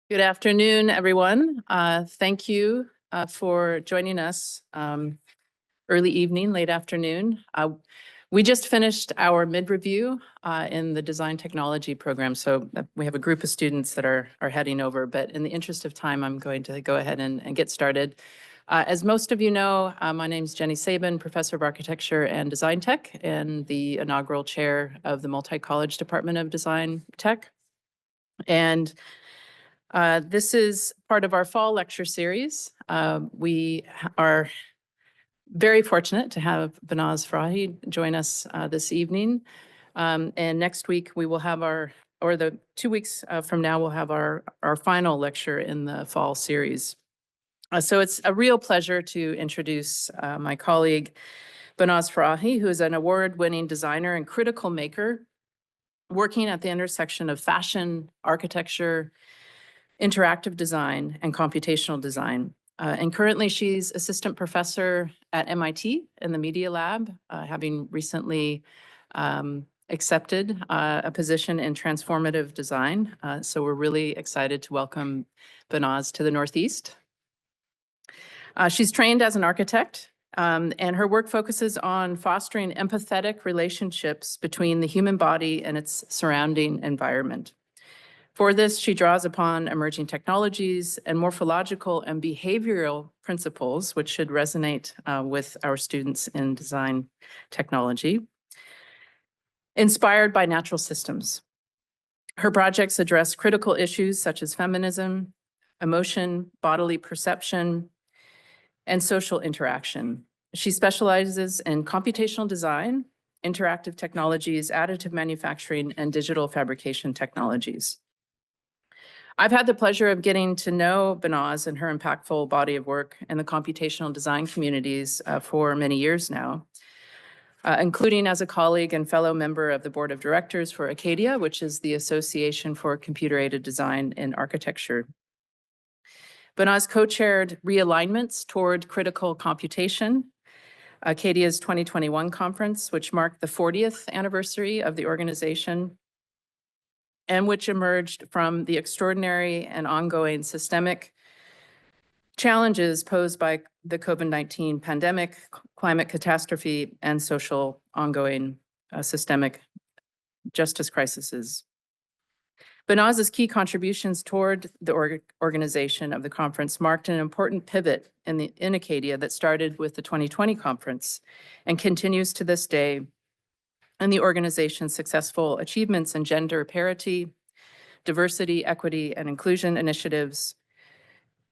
Good afternoon, everyone. Thank you for joining us early evening, late afternoon. We just finished our mid-review in the design technology program, so we have a group of students that are heading over, but in the interest of time, I'm going to go ahead and get started. As most of you know, my name is Jenny Sabin, Professor of Architecture and Design Tech, and the inaugural chair of the Multi-College Department of Design Tech. And this is part of our fall lecture series. We are very fortunate to have Behnaz Farahi join us this evening. And next week we will have the 2 weeks from now, we'll have our final lecture in the fall series. So it's a real pleasure to introduce my colleague, Behnaz Farahi, who is an award-winning designer and critical maker working at the intersection of fashion, architecture, interactive design, and computational design. And currently she's assistant professor at MIT in the Media Lab, having recently accepted a position in transformative design. So we're really excited to welcome Behnaz to the Northeast. She's trained as an architect, and her work focuses on fostering empathetic relationships between the human body and its surrounding environment. For this, she draws upon emerging technologies and morphological and behavioral principles, which should resonate with our students in design technology, inspired by natural systems. Her projects address critical issues such as feminism, emotion, bodily perception, and social interaction. She specializes in computational design, interactive technologies, additive manufacturing, and digital fabrication technologies. I've had the pleasure of getting to know Behnaz and her impactful body of work in the computational design communities for many years now, including as a colleague and fellow member of the board of directors for Acadia, which is the Association for Computer-Aided Design in Architecture. Behnaz co-chaired realignments toward critical computation, Acadia's 2021 conference, which marked the 40th anniversary of the organization, and which emerged from the extraordinary and ongoing systemic challenges posed by the COVID-19 pandemic, climate catastrophe, and social ongoing systemic justice crises. Behnaz's key contributions toward the organization of the conference marked an important pivot in Acadia that started with the 2020 conference and continues to this day, and the organization's successful achievements in gender parity, diversity, equity, and inclusion initiatives,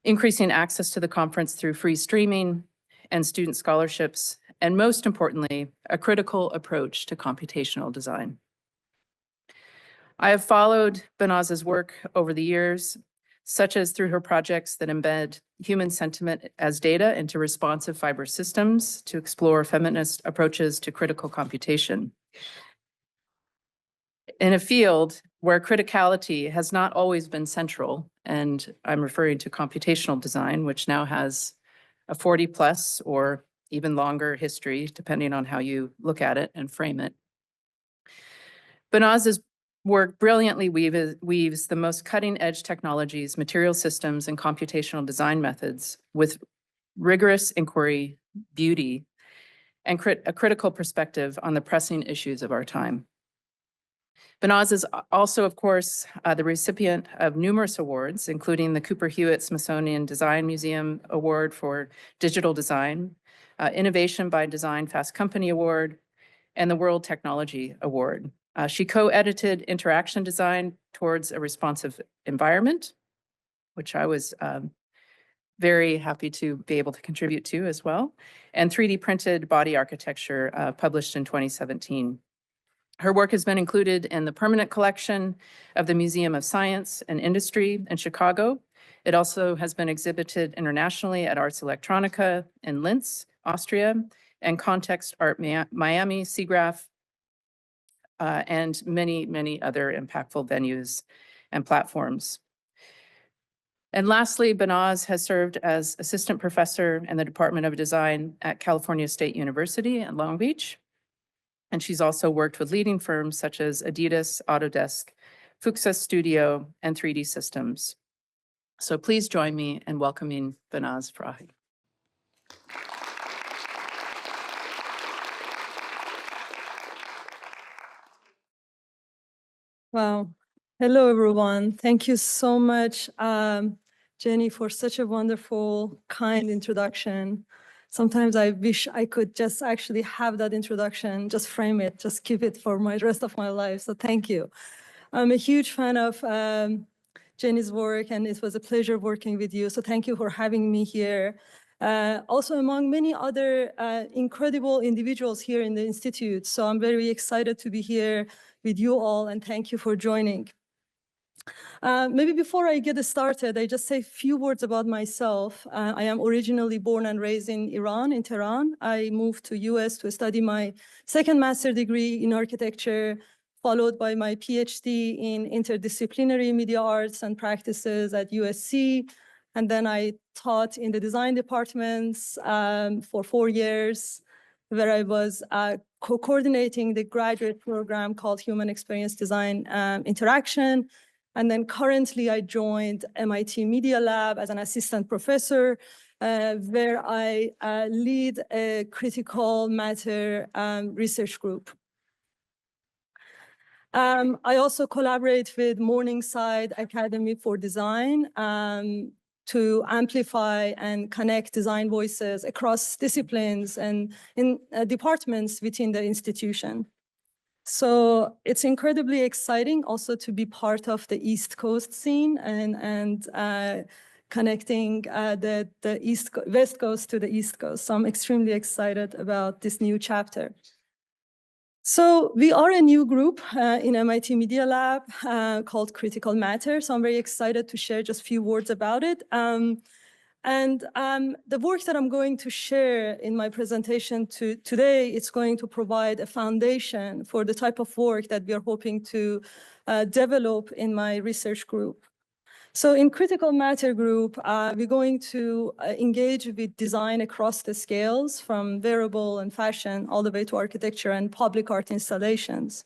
increasing access to the conference through free streaming and student scholarships, and most importantly, a critical approach to computational design. I have followed Behnaz's work over the years, such as through her projects that embed human sentiment as data into responsive fiber systems to explore feminist approaches to critical computation. In a field where criticality has not always been central, and I'm referring to computational design, which now has a 40+ or even longer history, depending on how you look at it and frame it. Behnaz's work brilliantly weaves the most cutting-edge technologies, material systems, and computational design methods with rigorous inquiry, beauty, and a critical perspective on the pressing issues of our time. Behnaz is also, of course, the recipient of numerous awards, including the Cooper Hewitt Smithsonian Design Museum Award for Digital Design, Innovation by Design Fast Company Award, and the World Technology Award. She co-edited Interaction Design Towards a Responsive Environment, which I was very happy to be able to contribute to as well, and 3D Printed Body Architecture, published in 2017. Her work has been included in the permanent collection of the Museum of Science and Industry in Chicago. It also has been exhibited internationally at Arts Electronica in Linz, Austria, and Context Art Miami, SIGGRAPH, and many, many other impactful venues and platforms. And lastly, Behnaz has served as assistant professor in the Department of Design at California State University in Long Beach. And she's also worked with leading firms such as Adidas, Autodesk, Fuxas Studio, and 3D Systems. So please join me in welcoming Behnaz Farahi. Wow. Hello, everyone. Thank you so much, Jenny, for such a wonderful, kind introduction. Sometimes I wish I could just actually have that introduction, just frame it, just keep it for my rest of my life. So thank you. I'm a huge fan of Jenny's work, and it was a pleasure working with you. So thank you for having me here. Also, among many other incredible individuals here in the Institute. So I'm very excited to be here with you all, and thank you for joining. Maybe before I get started, I just say a few words about myself. I am originally born and raised in Iran, in Tehran. I moved to US to study my second master's degree in architecture, followed by my PhD in interdisciplinary media arts and practices at USC. And then I taught in the design departments for 4 years, where I was co-coordinating the graduate program called Human Experience Design Interaction. And then currently I joined MIT Media Lab as an assistant professor, where I lead a critical matter research group. I also collaborate with Morningside Academy for Design to amplify and connect design voices across disciplines and in departments within the institution. So it's incredibly exciting also to be part of the East Coast scene and connecting the West Coast to the East Coast. So I'm extremely excited about this new chapter. So we are a new group in MIT Media Lab called Critical Matter. So I'm very excited to share just a few words about it. The work that I'm going to share in my presentation today, it's going to provide a foundation for the type of work that we are hoping to develop in my research group. So in Critical Matter Group, we're going to engage with design across the scales, from wearable and fashion all the way to architecture and public art installations.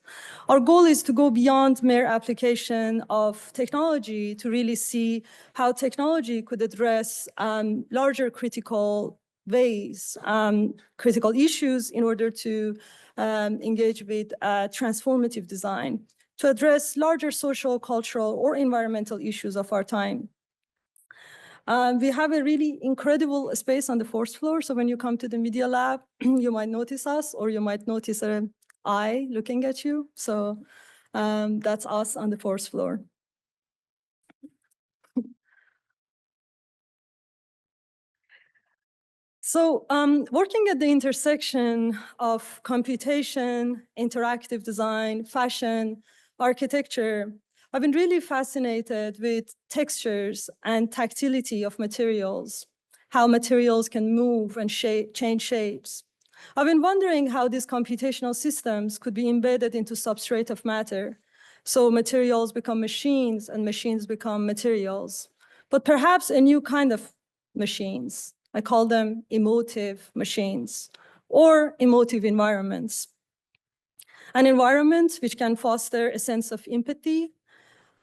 Our goal is to go beyond mere application of technology to really see how technology could address larger critical ways, critical issues in order to engage with transformative design, to address larger social, cultural, or environmental issues of our time. We have a really incredible space on the fourth floor. So when you come to the Media Lab, you might notice us, or you might notice an eye looking at you. So that's us on the fourth floor. So working at the intersection of computation, interactive design, fashion, architecture, I've been really fascinated with textures and tactility of materials, how materials can move and change shapes. I've been wondering how these computational systems could be embedded into substrate of matter. So materials become machines and machines become materials, but perhaps a new kind of machines. I call them emotive machines or emotive environments. An environment which can foster a sense of empathy,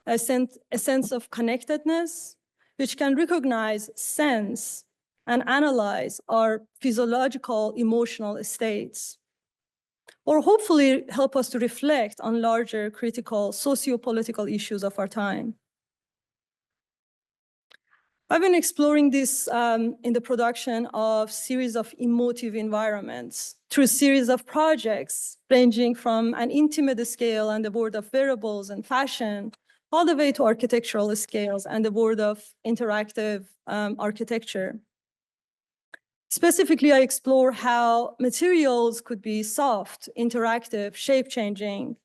a sense of connectedness, which can recognize, sense, and analyze our physiological emotional states, or hopefully help us to reflect on larger critical socio-political issues of our time. I've been exploring this in the production of series of emotive environments through a series of projects ranging from an intimate scale and the world of wearables and fashion, all the way to architectural scales and the world of interactive architecture. Specifically, I explore how materials could be soft, interactive, shape-changing,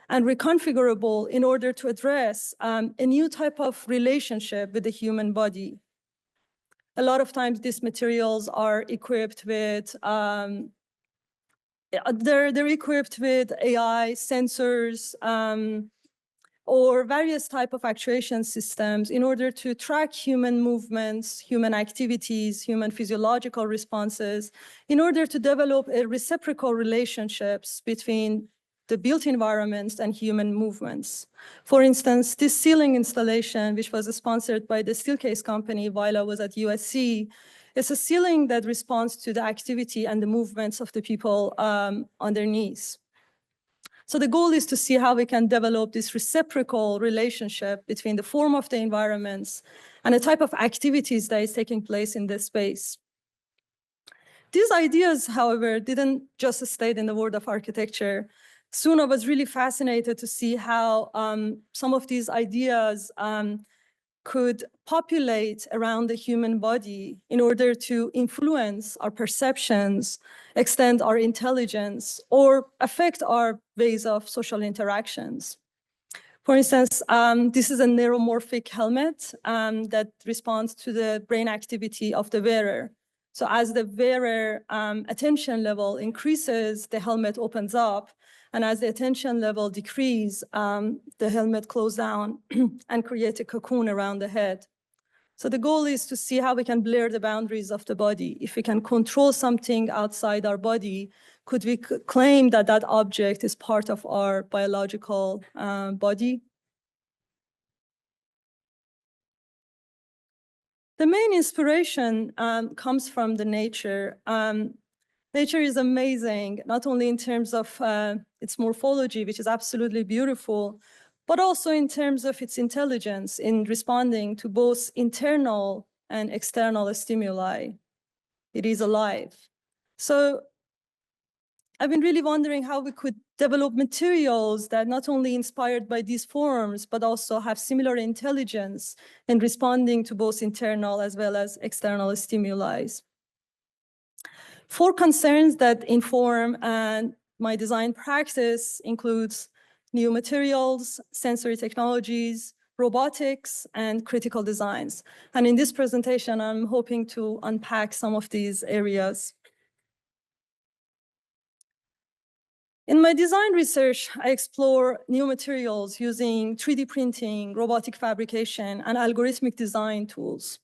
and reconfigurable in order to address a new type of relationship with the human body. A lot of times these materials are equipped with, they're equipped with AI sensors or various type of actuation systems in order to track human movements, human activities, human physiological responses, in order to develop a reciprocal relationships between the built environments and human movements. For instance, this ceiling installation, which was sponsored by the Steelcase company while I was at USC, is a ceiling that responds to the activity and the movements of the people on their knees. So the goal is to see how we can develop this reciprocal relationship between the form of the environments and the type of activities that is taking place in this space. These ideas, however, didn't just stay in the world of architecture. Soon I was really fascinated to see how some of these ideas could populate around the human body in order to influence our perceptions, extend our intelligence, or affect our ways of social interactions. For instance, this is a neuromorphic helmet that responds to the brain activity of the wearer. So as the wearer attention level increases, the helmet opens up. And as the attention level decreases, the helmet closes down and creates a cocoon around the head. So the goal is to see how we can blur the boundaries of the body. If we can control something outside our body, could we claim that that object is part of our biological body? The main inspiration comes from the nature. Nature is amazing, not only in terms of its morphology, which is absolutely beautiful, but also in terms of its intelligence in responding to both internal and external stimuli. It is alive. So I've been really wondering how we could develop materials that not only inspired by these forms, but also have similar intelligence in responding to both internal as well as external stimuli. 4 concerns that inform my design practice includes new materials, sensory technologies, robotics, and critical designs. And in this presentation, I'm hoping to unpack some of these areas. In my design research, I explore new materials using 3D printing, robotic fabrication, and algorithmic design tools.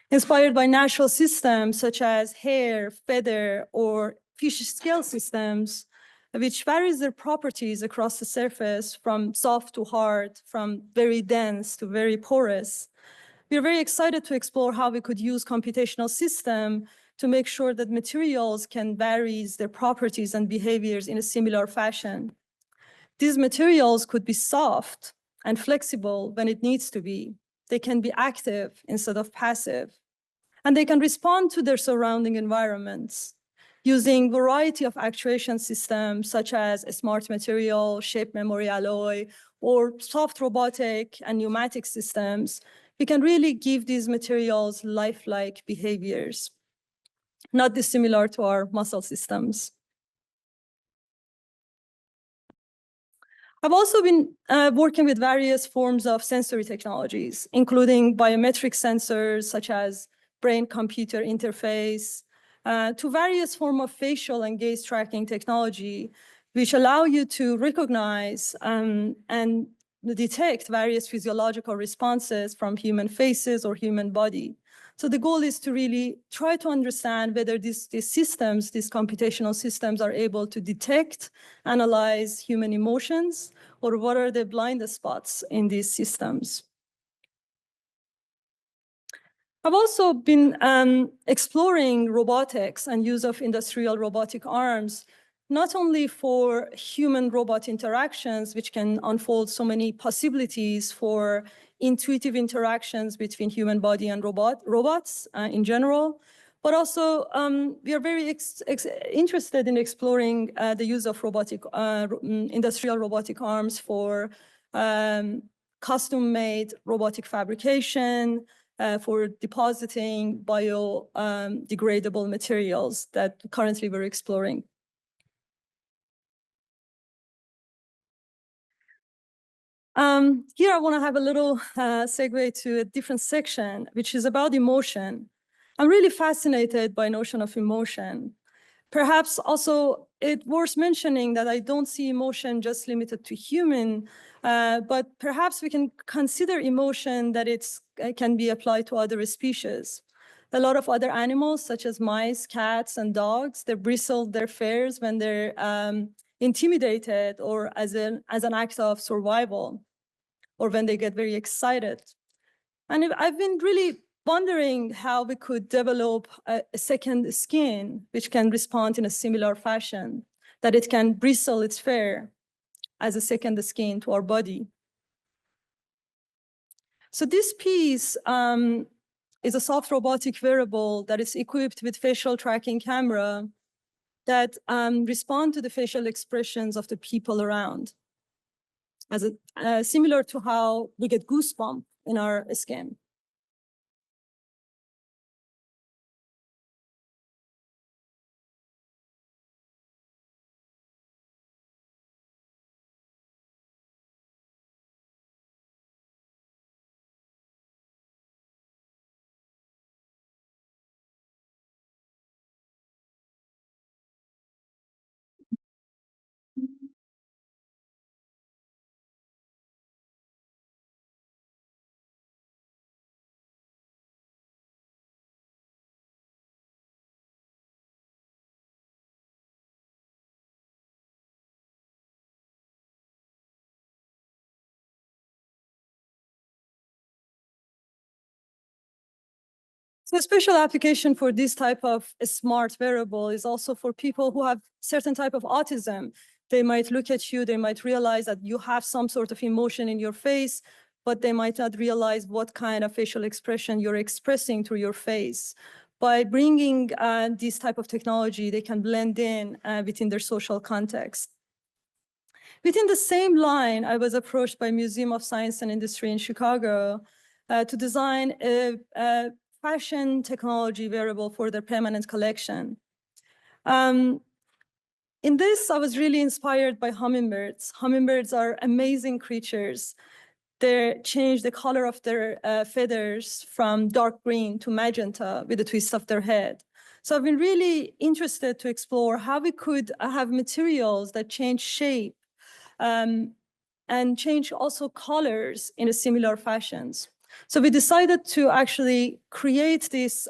Inspired by natural systems such as hair, feather, or fish scale systems, which varies their properties across the surface from soft to hard, from very dense to very porous. We are very excited to explore how we could use computational system to make sure that materials can vary their properties and behaviors in a similar fashion. These materials could be soft and flexible when it needs to be. They can be active instead of passive. And they can respond to their surrounding environments using a variety of actuation systems, such as a smart material, shape memory alloy, or soft robotic and pneumatic systems. We can really give these materials lifelike behaviors, not dissimilar to our muscle systems. I've also been working with various forms of sensory technologies, including biometric sensors, such as brain-computer interface, to various forms of facial and gaze tracking technology, which allow you to recognize and detect various physiological responses from human faces or human body. So the goal is to really try to understand whether these systems, these computational systems, are able to detect, analyze human emotions, or what are the blind spots in these systems. I've also been exploring robotics and use of industrial robotic arms, not only for human-robot interactions, which can unfold so many possibilities for intuitive interactions between human body and robots in general, but also we are very interested in exploring the use of robotic, industrial robotic arms for custom-made robotic fabrication, for depositing biodegradable materials that currently we're exploring. Here I want to have a little segue to a different section, which is about emotion. I'm really fascinated by notion of emotion. Perhaps also it's worth mentioning that I don't see emotion just limited to human, but perhaps we can consider emotion that it can be applied to other species. A lot of other animals, such as mice, cats, and dogs, they bristle their furs when they're intimidated or as an act of survival, or when they get very excited. And I've been really wondering how we could develop a second skin which can respond in a similar fashion, that it can bristle its fur as a second skin to our body. So this piece is a soft robotic wearable that is equipped with facial tracking camera that respond to the facial expressions of the people around, similar to how we get goosebumps in our skin. So a special application for this type of smart wearable is also for people who have certain type of autism. They might look at you, they might realize that you have some sort of emotion in your face, but they might not realize what kind of facial expression you're expressing through your face. By bringing this type of technology, they can blend in within their social context. Within the same line, I was approached by Museum of Science and Industry in Chicago to design a fashion technology wearable for their permanent collection. In this, I was really inspired by hummingbirds. Hummingbirds are amazing creatures. They change the color of their feathers from dark green to magenta with a twist of their head. So I've been really interested to explore how we could have materials that change shape and change also colors in a similar fashions. So we decided to actually create these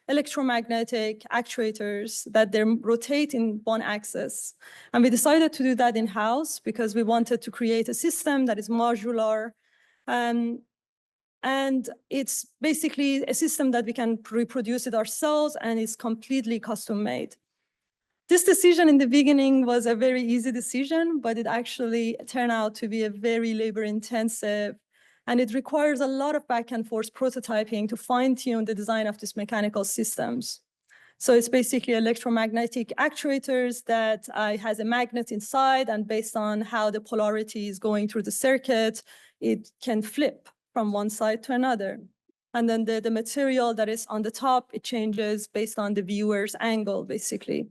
electromagnetic actuators that they rotate in one axis. And we decided to do that in-house because we wanted to create a system that is modular. And it's basically a system that we can reproduce it ourselves, and it's completely custom made. This decision in the beginning was a very easy decision, but it actually turned out to be a very labor intensive, and it requires a lot of back and forth prototyping to fine tune the design of these mechanical systems. So it's basically electromagnetic actuators that has a magnet inside, and based on how the polarity is going through the circuit, it can flip from one side to another. And then the material that is on the top, it changes based on the viewer's angle, basically.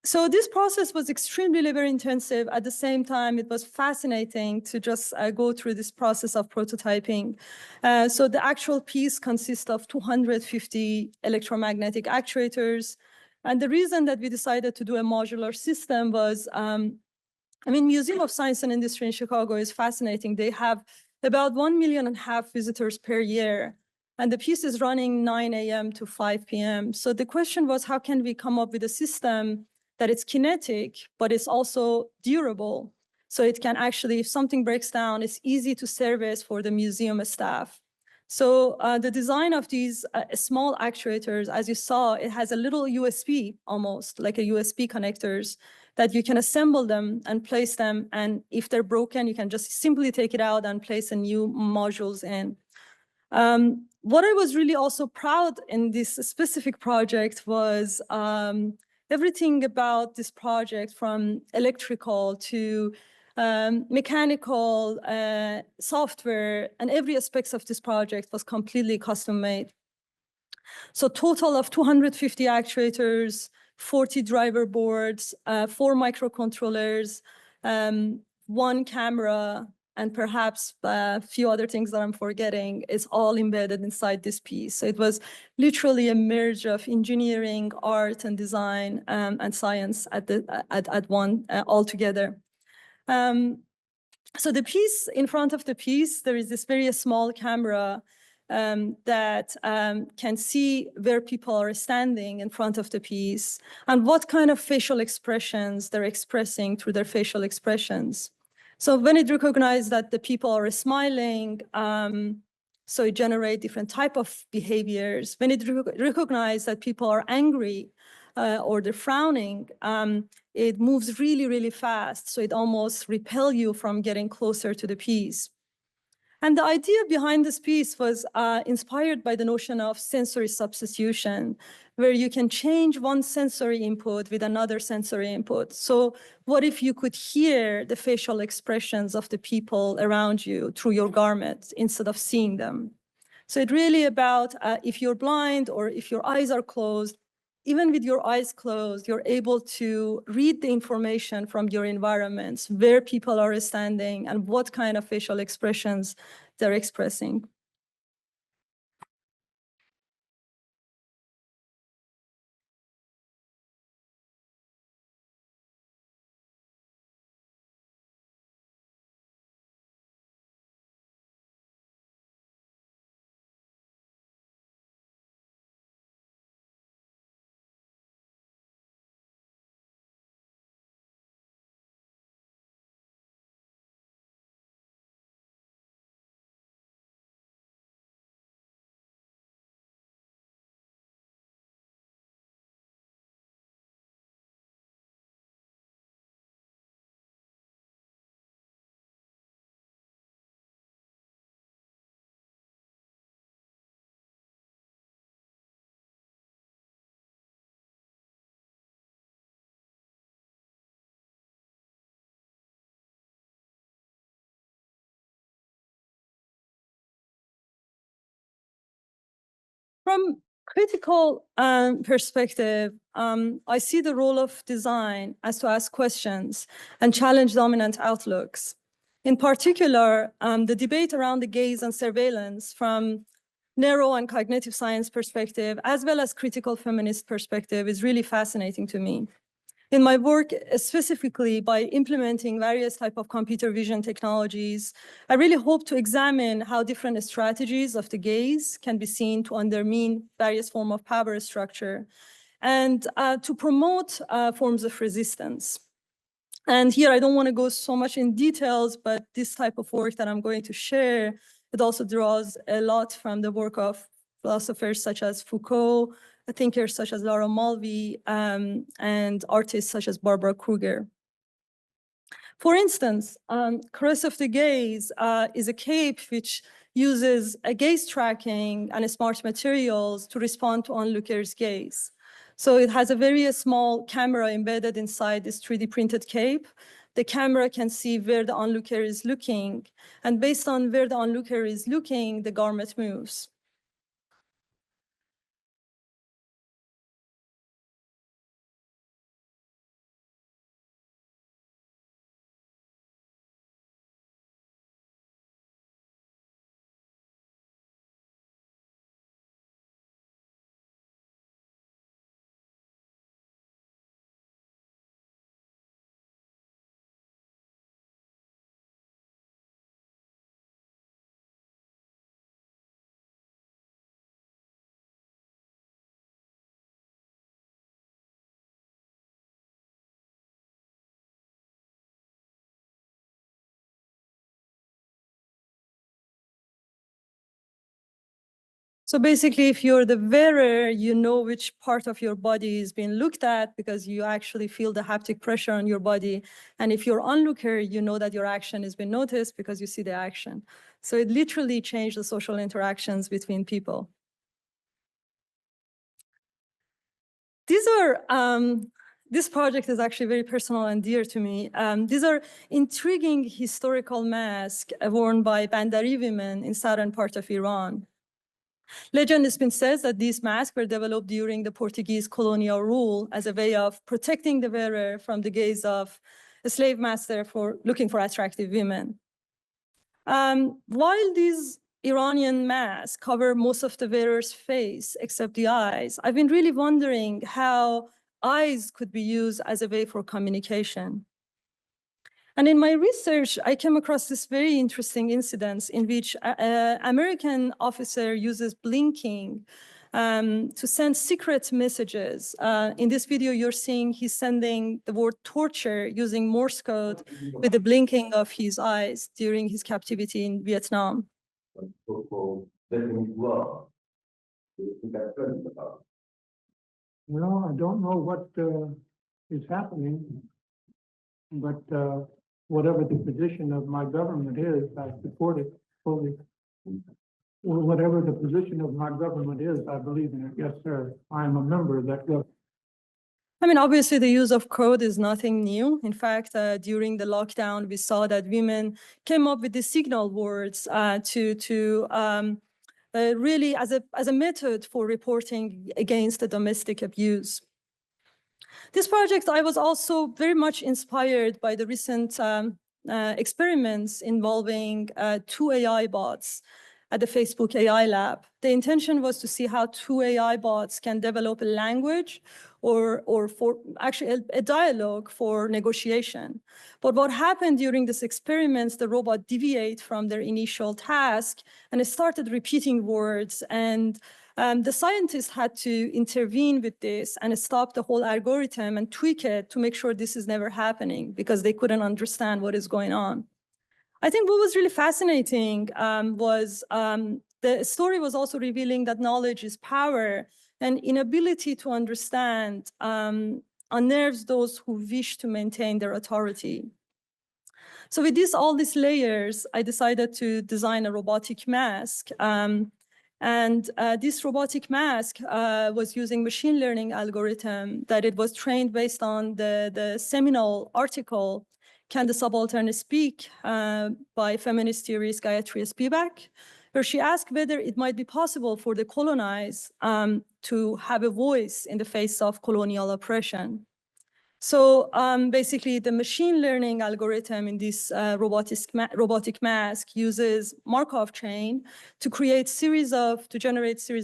So this process was extremely labor intensive. At the same time, it was fascinating to just go through this process of prototyping. So the actual piece consists of 250 electromagnetic actuators. And the reason that we decided to do a modular system was, Museum of Science and Industry in Chicago is fascinating. They have about 1.5 million visitors per year. And the piece is running 9 a.m. to 5 p.m. So the question was, how can we come up with a system that is kinetic, but it's also durable? So it can actually, if something breaks down, it's easy to service for the museum staff. So the design of these small actuators, as you saw, it has a little USB, almost like a USB connectors, that you can assemble them and place them. And if they're broken, you can just simply take it out and place a new modules in. What I was really also proud in this specific project was everything about this project, from electrical to mechanical, software, and every aspect of this project was completely custom made. So total of 250 actuators, 40 driver boards, 4 microcontrollers, 1 camera, and perhaps a few other things that I'm forgetting. It's all embedded inside this piece. So it was literally a merge of engineering, art, and design, and science at one all together. So the piece, in front of the piece, there is this very small camera that can see where people are standing in front of the piece and what kind of facial expressions they're expressing through their facial expressions. So when it recognizes that the people are smiling, so it generates different type of behaviors. When it recognizes that people are angry or they're frowning, it moves really, really fast. So it almost repels you from getting closer to the piece. And the idea behind this piece was inspired by the notion of sensory substitution, where you can change one sensory input with another sensory input. So what if you could hear the facial expressions of the people around you through your garments instead of seeing them? So it's really about if you're blind or if your eyes are closed, even with your eyes closed, you're able to read the information from your environments, where people are standing and what kind of facial expressions they're expressing. From critical perspective, I see the role of design as to ask questions and challenge dominant outlooks. In particular, the debate around the gaze and surveillance from neuro and cognitive science perspective, as well as critical feminist perspective, is really fascinating to me. In my work, specifically by implementing various type of computer vision technologies, I really hope to examine how different strategies of the gaze can be seen to undermine various forms of power structure and to promote forms of resistance. And here, I don't want to go so much in details, but this type of work that I'm going to share, it also draws a lot from the work of philosophers such as Foucault, thinkers such as Laura Mulvey, and artists such as Barbara Kruger. For instance, Caress of the Gaze is a cape which uses a gaze tracking and smart materials to respond to onlookers' gaze. So it has a very small camera embedded inside this 3D printed cape. The camera can see where the onlooker is looking, and based on where the onlooker is looking, the garment moves. So basically, if you're the wearer, you know which part of your body is being looked at because you actually feel the haptic pressure on your body. And if you're onlooker, you know that your action has been noticed because you see the action. So it literally changed the social interactions between people. This project is actually very personal and dear to me. These are intriguing historical masks worn by Bandari women in southern part of Iran. Legend has been says that these masks were developed during the Portuguese colonial rule as a way of protecting the wearer from the gaze of a slave master for looking for attractive women. While these Iranian masks cover most of the wearer's face except the eyes, I've been really wondering how eyes could be used as a way for communication. And in my research, I came across this very interesting incident in which an American officer uses blinking to send secret messages. In this video, you're seeing he's sending the word torture using Morse code with the blinking of his eyes during his captivity in Vietnam. Well, I don't know what is happening, but whatever the position of my government is, I support it fully. Well, whatever the position of my government is, I believe in it. Yes, sir. I am a member of that government. I mean, obviously, the use of code is nothing new. In fact, during the lockdown, we saw that women came up with the signal words really as a method for reporting against the domestic abuse. This project, I was also very much inspired by the recent experiments involving 2 AI bots at the Facebook AI lab. The intention was to see how 2 AI bots can develop a language or for actually a dialogue for negotiation. But what happened during this experiment, the robot deviated from their initial task and it started repeating words, and the scientists had to intervene with this and stop the whole algorithm and tweak it to make sure this is never happening because they couldn't understand what is going on. I think what was really fascinating was the story was also revealing that knowledge is power, and inability to understand unnerves those who wish to maintain their authority. So with all these layers, I decided to design a robotic mask. This robotic mask was using machine learning algorithm that it was trained based on the seminal article, Can the Subaltern Speak, by feminist theorist Gayatri Spivak, where she asked whether it might be possible for the colonized to have a voice in the face of colonial oppression. So basically, the machine learning algorithm in this robotic mask uses Markov chain to generate series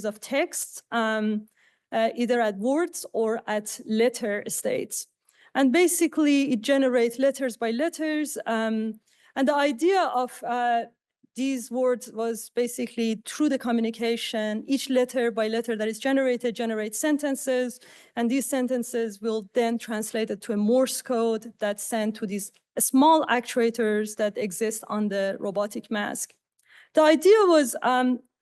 of texts, either at words or at letter states. And basically, it generates letters by letters. And the idea of these words was basically through the communication, each letter by letter that is generated generates sentences, and these sentences will then translate it to a Morse code that's sent to these small actuators that exist on the robotic mask. The idea was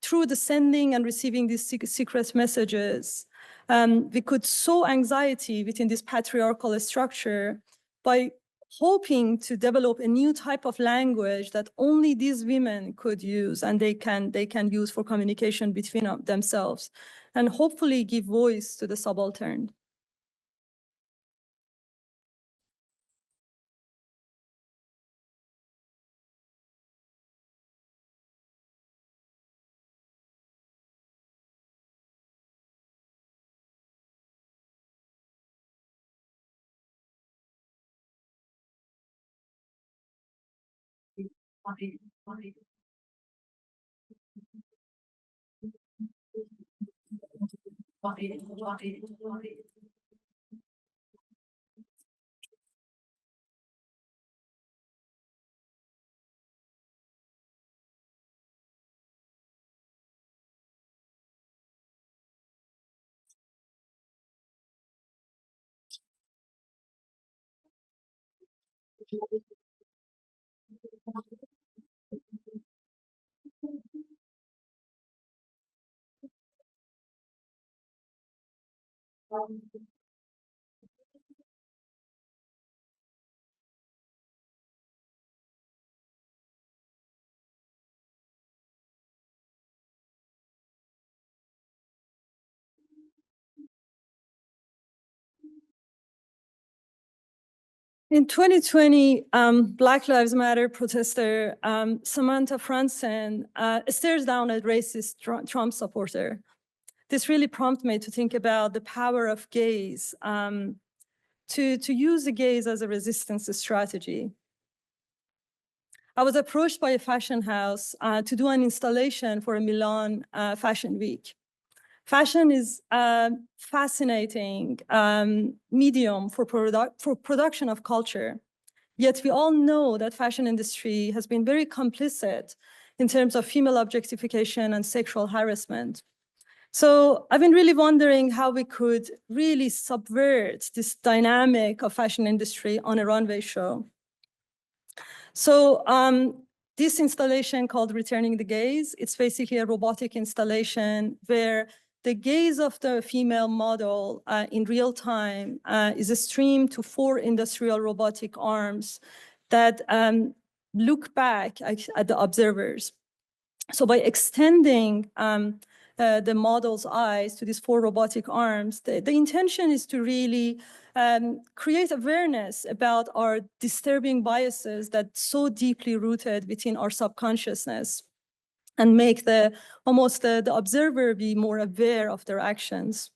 through the sending and receiving these secret messages, we could sow anxiety within this patriarchal structure by hoping to develop a new type of language that only these women could use and they can use for communication between themselves, and hopefully give voice to the subaltern. In 2020, Black Lives Matter protester Samantha Franson stares down a racist Trump supporter. This really prompted me to think about the power of gaze, to use the gaze as a resistance strategy. I was approached by a fashion house to do an installation for a Milan Fashion Week. Fashion is a fascinating medium for production of culture. Yet we all know that fashion industry has been very complicit in terms of female objectification and sexual harassment. So I've been really wondering how we could really subvert this dynamic of fashion industry on a runway show. So this installation called Returning the Gaze, it's basically a robotic installation where the gaze of the female model in real time is streamed to 4 industrial robotic arms that look back at the observers. So by extending the model's eyes to these 4 robotic arms, the intention is to really create awareness about our disturbing biases that's so deeply rooted within our subconsciousness and make the observer be more aware of their actions.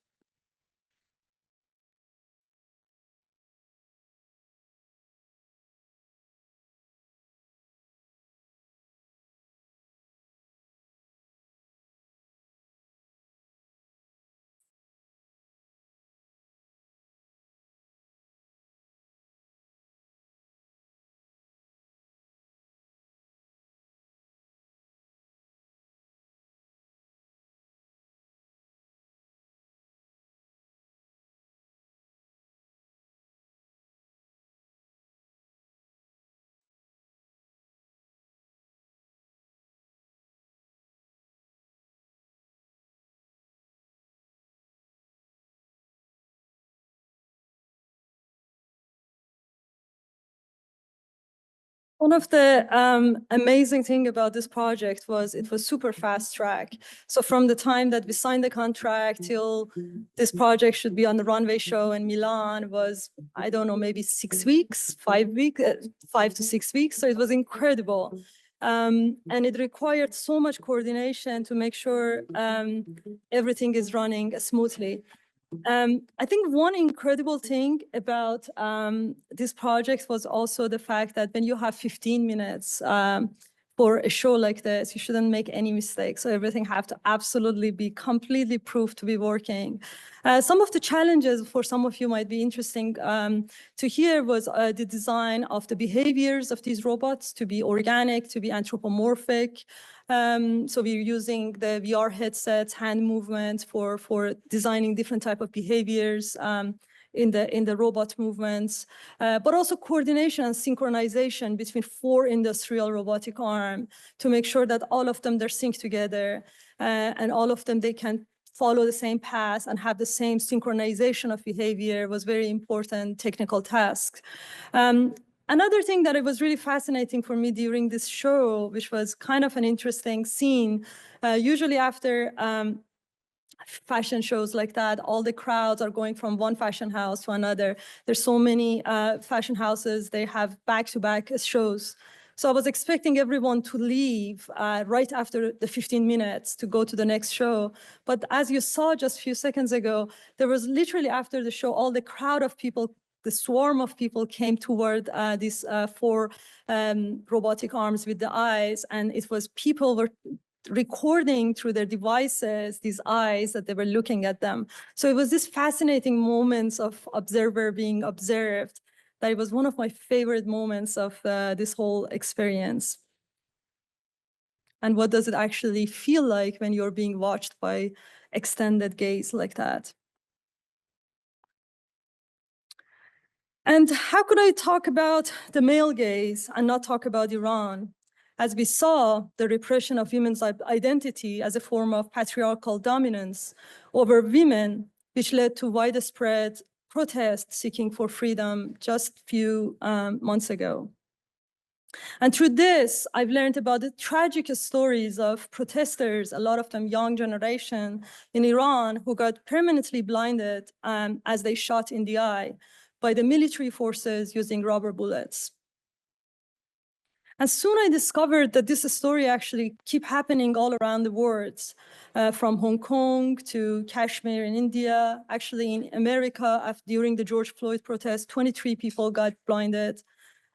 One of the amazing thing about this project was it was super fast track. So from the time that we signed the contract till this project should be on the runway show in Milan was, I don't know, maybe 6 weeks, 5 weeks, 5 to 6 weeks. So it was incredible. And it required so much coordination to make sure everything is running smoothly. I think one incredible thing about this project was also the fact that when you have 15 minutes for a show like this, you shouldn't make any mistakes. So everything have to absolutely be completely proved to be working. Some of the challenges for some of you might be interesting to hear was the design of the behaviors of these robots to be organic, to be anthropomorphic. So we're using the VR headsets, hand movements for designing different type of behaviors in the robot movements, but also coordination and synchronization between 4 industrial robotic arms to make sure that all of them, they're synced together and all of them, they can follow the same path and have the same synchronization of behavior was very important technical task. Another thing that it was really fascinating for me during this show, which was kind of an interesting scene, usually after fashion shows like that, all the crowds are going from one fashion house to another. There's so many fashion houses, they have back-to-back shows. So I was expecting everyone to leave right after the 15 minutes to go to the next show. But as you saw just a few seconds ago, there was literally after the show, all the crowd of people, the swarm of people came toward these 4 robotic arms with the eyes. And it was people were recording through their devices, these eyes that they were looking at them. So it was this fascinating moments of observer being observed that it was one of my favorite moments of this whole experience. And what does it actually feel like when you're being watched by extended gaze like that? And how could I talk about the male gaze and not talk about Iran? As we saw, the repression of women's identity as a form of patriarchal dominance over women, which led to widespread protests seeking for freedom just a few months ago. And through this, I've learned about the tragic stories of protesters, a lot of them young generation in Iran, who got permanently blinded as they shot in the eye by the military forces using rubber bullets. And soon I discovered that this story actually keep happening all around the world, from Hong Kong to Kashmir in India. Actually in America, during the George Floyd protest, 23 people got blinded.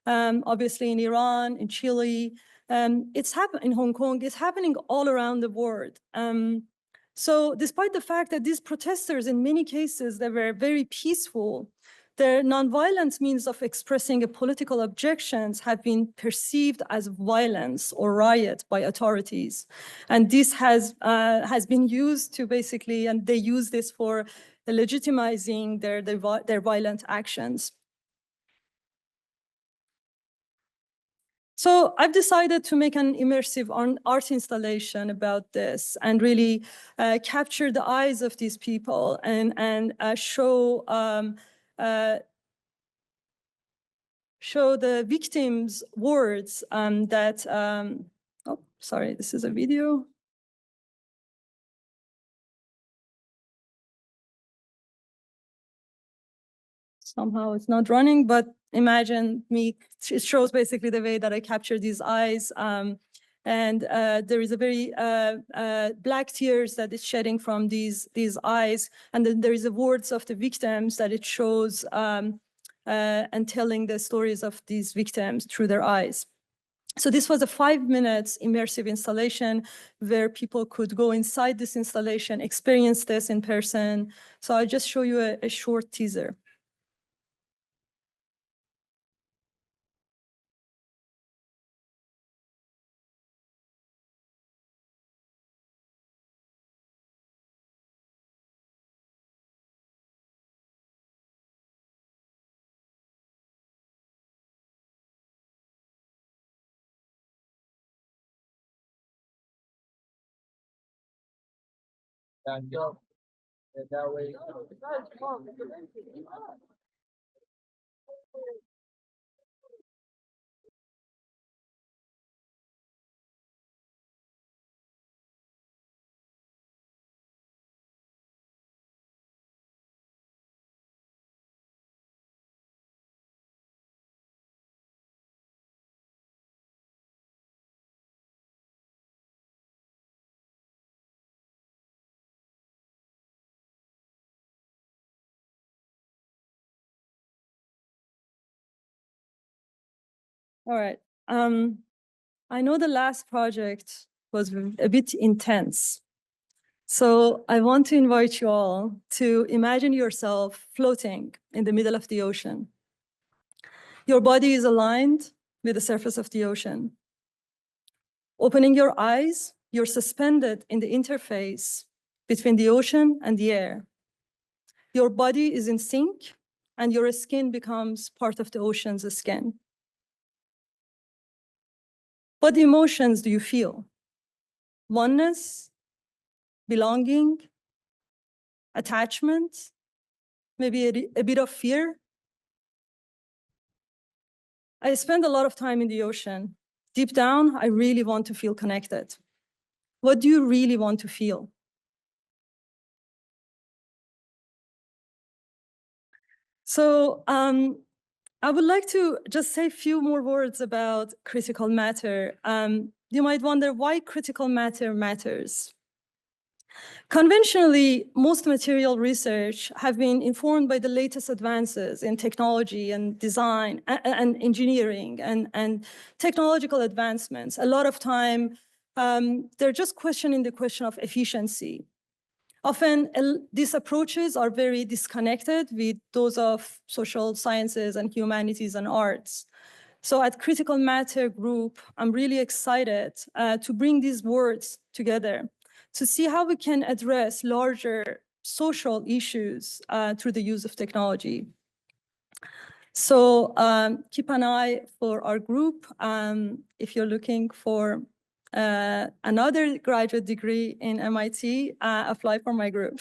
Obviously in Iran, in Chile, it's happening in Hong Kong, it's happening all around the world. So despite the fact that these protesters, in many cases, they were very peaceful, their nonviolent means of expressing a political objections have been perceived as violence or riot by authorities. And this has been used to basically, and they use this for legitimizing their violent actions. So I've decided to make an immersive art installation about this and really capture the eyes of these people and show the victims' words that, oh, sorry, this is a video. Somehow it's not running, but imagine me, it shows basically the way that I capture these eyes. And there is a very black tears that is shedding from these eyes. And then there is the words of the victims that it shows and telling the stories of these victims through their eyes. So this was a 5 minutes immersive installation where people could go inside this installation, experience this in person. So I'll just show you a short teaser. All right. I know the last project was a bit intense. So I want to invite you all to imagine yourself floating in the middle of the ocean. Your body is aligned with the surface of the ocean. Opening your eyes, you're suspended in the interface between the ocean and the air. Your body is in sync and your skin becomes part of the ocean's skin. What emotions do you feel? Oneness, belonging, attachment, maybe a bit of fear. I spend a lot of time in the ocean. Deep down, I really want to feel connected. What do you really want to feel? So I would like to just say a few more words about critical matter. You might wonder why critical matter matters. Conventionally, most material research have been informed by the latest advances in technology and design and engineering and technological advancements. A lot of time, they're just questioning the question of efficiency. Often, these approaches are very disconnected with those of social sciences and humanities and arts. So at Critical Matter Group, I'm really excited to bring these words together to see how we can address larger social issues through the use of technology. So keep an eye for our group. If you're looking for another graduate degree in MIT, apply for my group.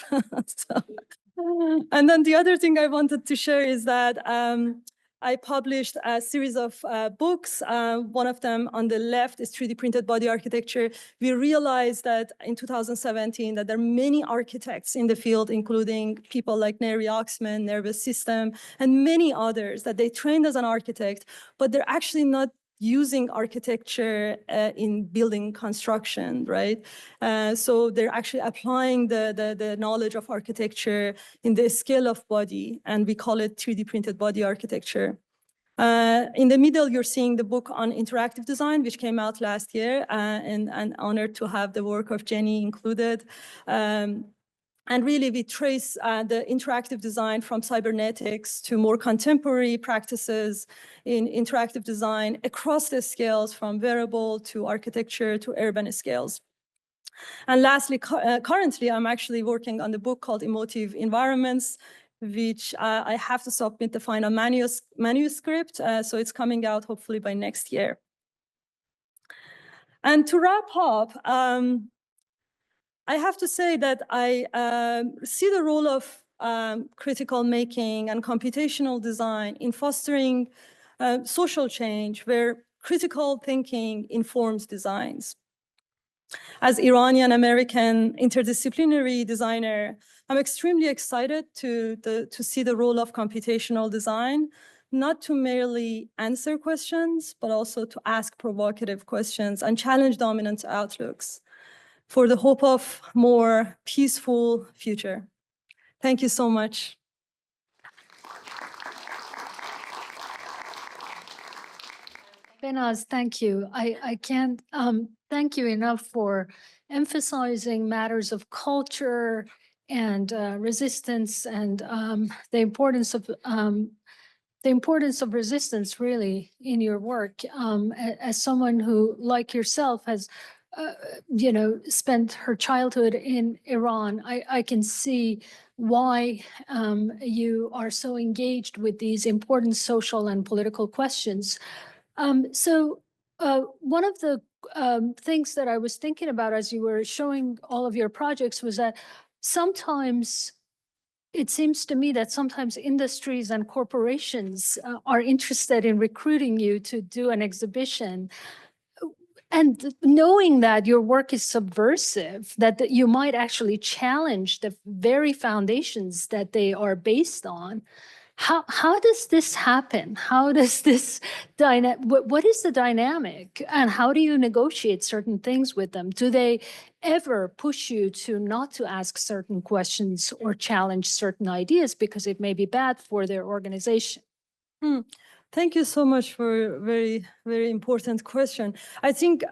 And then the other thing I wanted to share is that I published a series of books. One of them on the left is 3D printed body architecture. We realized that in 2017 that there are many architects in the field, including people like Neri Oxman, Nervous System, and many others that they trained as an architect, but they're actually not using architecture in building construction, right? So they're actually applying the knowledge of architecture in the scale of body, and we call it 3D printed body architecture. In the middle, you're seeing the book on interactive design, which came out last year, and I'm honored to have the work of Jenny included. And really, we trace the interactive design from cybernetics to more contemporary practices in interactive design across the scales, from wearable to architecture to urban scales. And lastly, currently, I'm actually working on the book called Emotive Environments, which I have to submit the final manuscript. So it's coming out hopefully by next year. And to wrap up, I have to say that I see the role of critical making and computational design in fostering social change, where critical thinking informs designs. As Iranian-American interdisciplinary designer, I'm extremely excited to see the role of computational design, not to merely answer questions, but also to ask provocative questions and challenge dominant outlooks, for the hope of more peaceful future. Thank you so much. Behnaz, thank you. I can't thank you enough for emphasizing matters of culture and resistance, and the importance of resistance really in your work. As someone who, like yourself, has spent her childhood in Iran, I can see why you are so engaged with these important social and political questions. One of the things that I was thinking about as you were showing all of your projects was that sometimes it seems to me that sometimes industries and corporations are interested in recruiting you to do an exhibition. And knowing that your work is subversive, that you might actually challenge the very foundations that they are based on, how does this happen? How does this what is the dynamic, and how do you negotiate certain things with them? Do they ever push you to not to ask certain questions or challenge certain ideas because it may be bad for their organization? Thank you so much for a very, very important question. I think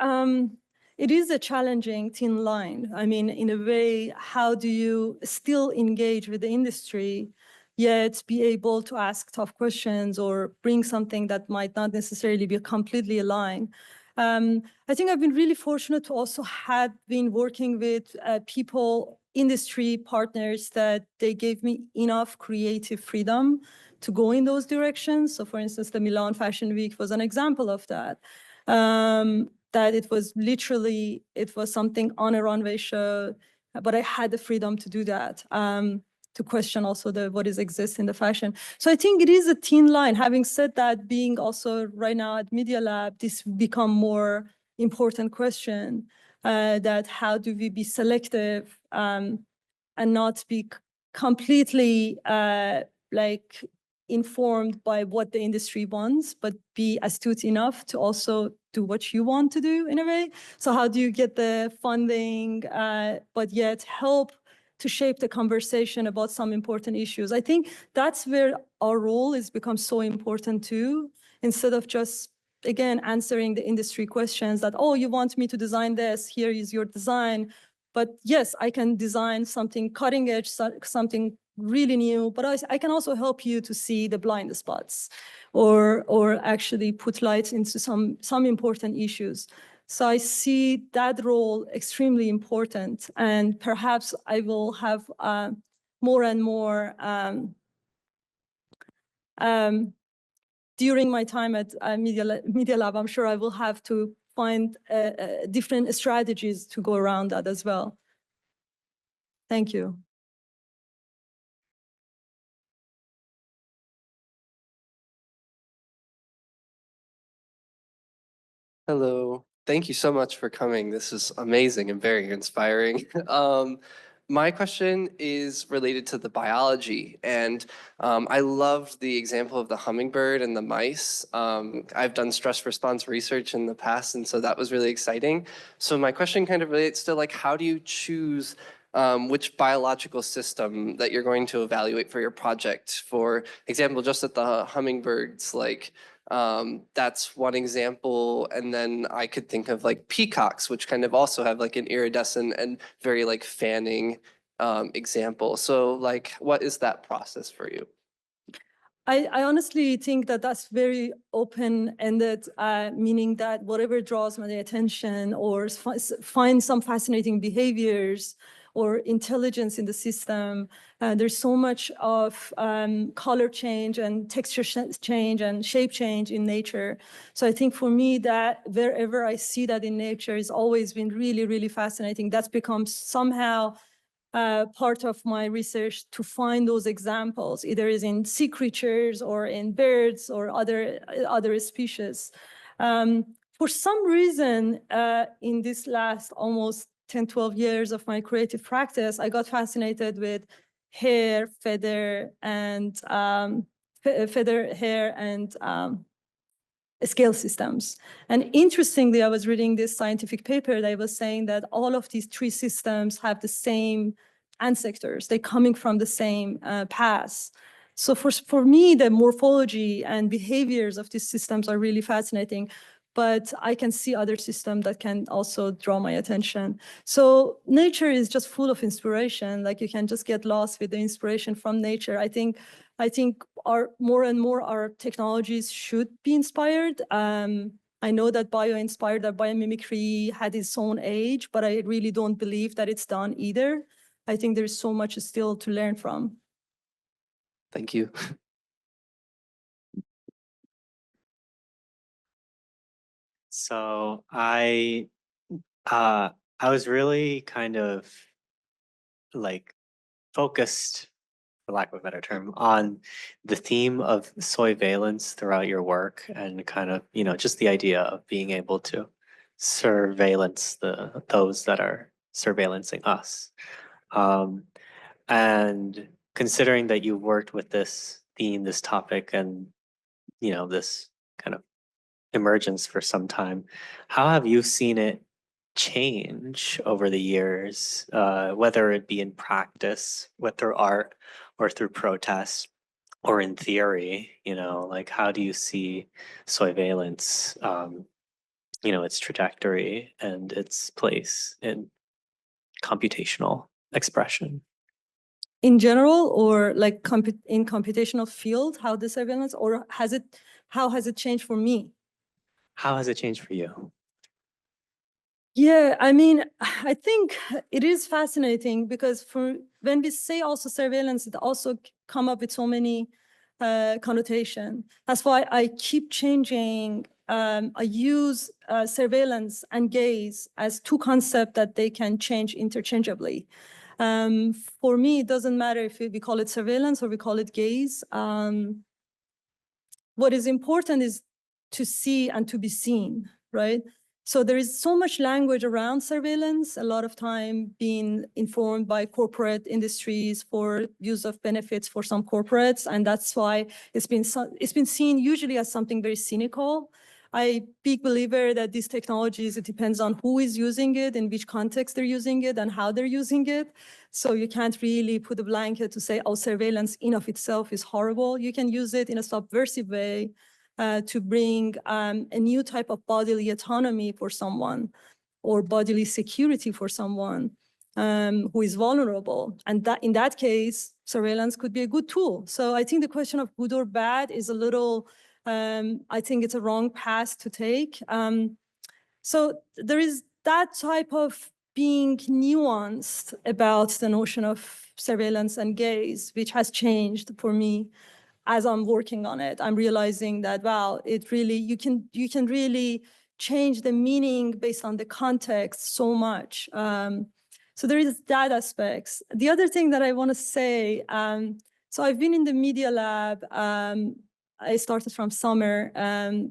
it is a challenging thin line. I mean, in a way, how do you still engage with the industry, yet be able to ask tough questions or bring something that might not necessarily be completely aligned? I think I've been really fortunate to also have been working with people, industry partners, that they gave me enough creative freedom to go in those directions. So for instance, the Milan Fashion Week was an example of that. That it was literally, it was something on a runway show, but I had the freedom to do that, to question also what exists in the fashion. So I think it is a thin line. Having said that, being also right now at Media Lab, this become more important question, that how do we be selective and not be completely like informed by what the industry wants, but be astute enough to also do what you want to do in a way. So how do you get the funding, but yet help to shape the conversation about some important issues? I think that's where our role has become so important too, instead of just, again, answering the industry questions that, oh, you want me to design this, here is your design. But yes, I can design something cutting edge, something really new, but I can also help you to see the blind spots, or actually put light into some important issues. So I see that role extremely important, and perhaps I will have more and more during my time at Media Lab. I'm sure I will have to find different strategies to go around that as well. Thank you. Hello. Thank you so much for coming. This is amazing and very inspiring. My question is related to the biology, and I loved the example of the hummingbird and the mice. I've done stress response research in the past, and so that was really exciting. So my question kind of relates to, like, how do you choose which biological system that you're going to evaluate for your project? For example, just at the hummingbirds, like, that's one example. And then I could think of like peacocks, which kind of also have like an iridescent and very like fanning example. So like, what is that process for you? I honestly think that that's very open-ended, meaning that whatever draws my attention or find some fascinating behaviors or intelligence in the system. There's so much of color change and texture change and shape change in nature. So I think for me that wherever I see that in nature has always been really, really fascinating. That's become somehow part of my research to find those examples, either is in sea creatures or in birds or other species. For some reason, in this last almost 10, 12 years of my creative practice, I got fascinated with hair, feather, and hair, and scale systems. And interestingly, I was reading this scientific paper that was saying that all of these three systems have the same ancestors. They're coming from the same past. So for me, the morphology and behaviors of these systems are really fascinating, but I can see other systems that can also draw my attention. So nature is just full of inspiration. Like you can just get lost with the inspiration from nature. I think more and more our technologies should be inspired. I know that bio-inspired or biomimicry had its own age, but I really don't believe that it's done either. I think there's so much still to learn from. Thank you. So I was really kind of like focused, for lack of a better term, on the theme of surveillance throughout your work and kind of, just the idea of being able to surveillance those that are surveillancing us. And considering that you worked with this theme, this topic, and this kind of emergence for some time, how have you seen it change over the years, whether it be in practice, with through art or through protest, or in theory? Like how do you see surveillance, its trajectory and its place in computational expression? In general, or like in computational field, how the surveillance, or how has it changed for me? How has it changed for you? Yeah, I mean, I think it is fascinating because when we say also surveillance, it also come up with so many connotation. That's why I keep changing. I use surveillance and gaze as two concepts that they can change interchangeably. For me, it doesn't matter if we call it surveillance or we call it gaze. What is important is to see and to be seen, right? So there is so much language around surveillance, a lot of time being informed by corporate industries for use of benefits for some corporates. And that's why it's been seen usually as something very cynical. I big believer that these technologies, it depends on who is using it, in which context they're using it, and how they're using it. So you can't really put a blanket to say, oh, surveillance in of itself is horrible. You can use it in a subversive way to bring a new type of bodily autonomy for someone or bodily security for someone who is vulnerable. And that in that case, surveillance could be a good tool. So I think the question of good or bad is a little, I think it's a wrong path to take. So there is that type of being nuanced about the notion of surveillance and gaze, which has changed for me as I'm working on it. I'm realizing that, wow, it really, you can really change the meaning based on the context so much. So there is that aspects. The other thing that I want to say, so I've been in the Media Lab. I started from summer,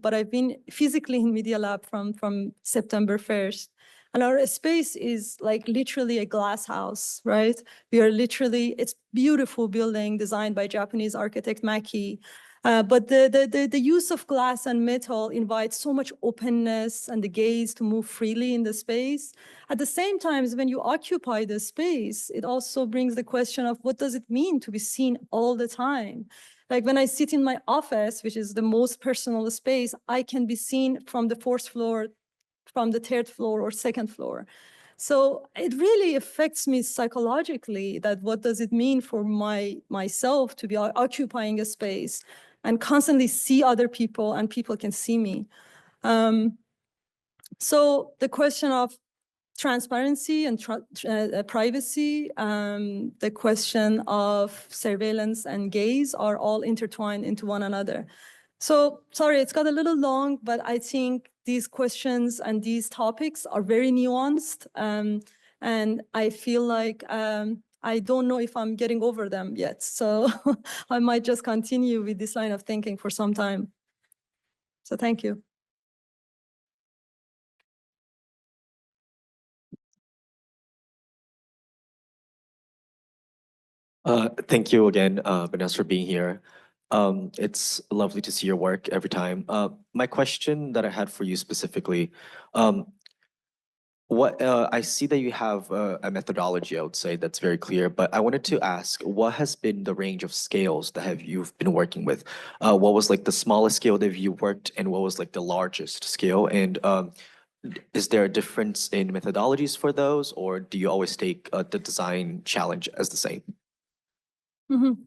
but I've been physically in Media Lab from September 1st. And our space is like literally a glass house, right? We are literally, it's beautiful building designed by Japanese architect Maki. But the use of glass and metal invites so much openness and the gaze to move freely in the space. At the same time, when you occupy the space, it also brings the question of what does it mean to be seen all the time? Like when I sit in my office, which is the most personal space, I can be seen from the fourth floor, from the third floor or second floor. So it really affects me psychologically, that what does it mean for myself to be occupying a space and constantly see other people and people can see me. So the question of transparency and privacy, the question of surveillance and gaze are all intertwined into one another. So sorry, it's got a little long, but I think these questions and these topics are very nuanced. And I feel like I don't know if I'm getting over them yet. So I might just continue with this line of thinking for some time. So thank you. Thank you again, Behnaz, for being here. It's lovely to see your work every time. My question that I had for you specifically, I see that you have a methodology, I would say, that's very clear, but I wanted to ask, what has been the range of scales that you've been working with? What was like the smallest scale that you worked, and what was like the largest scale? And is there a difference in methodologies for those, or do you always take the design challenge as the same?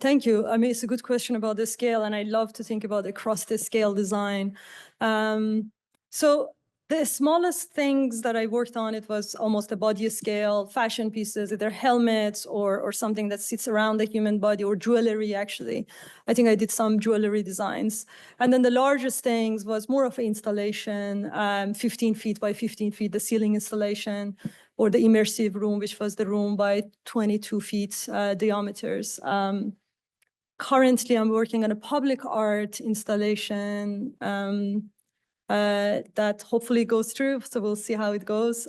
Thank you. I mean, it's a good question about the scale, and I love to think about across the scale design. So the smallest things that I worked on, it was almost a body scale, fashion pieces, either helmets or something that sits around the human body, or jewelry, actually. I think I did some jewelry designs. And then the largest things was more of an installation, 15 feet by 15 feet, the ceiling installation, or the immersive room, which was the room by 22 feet diameters. Currently, I'm working on a public art installation that hopefully goes through, so we'll see how it goes.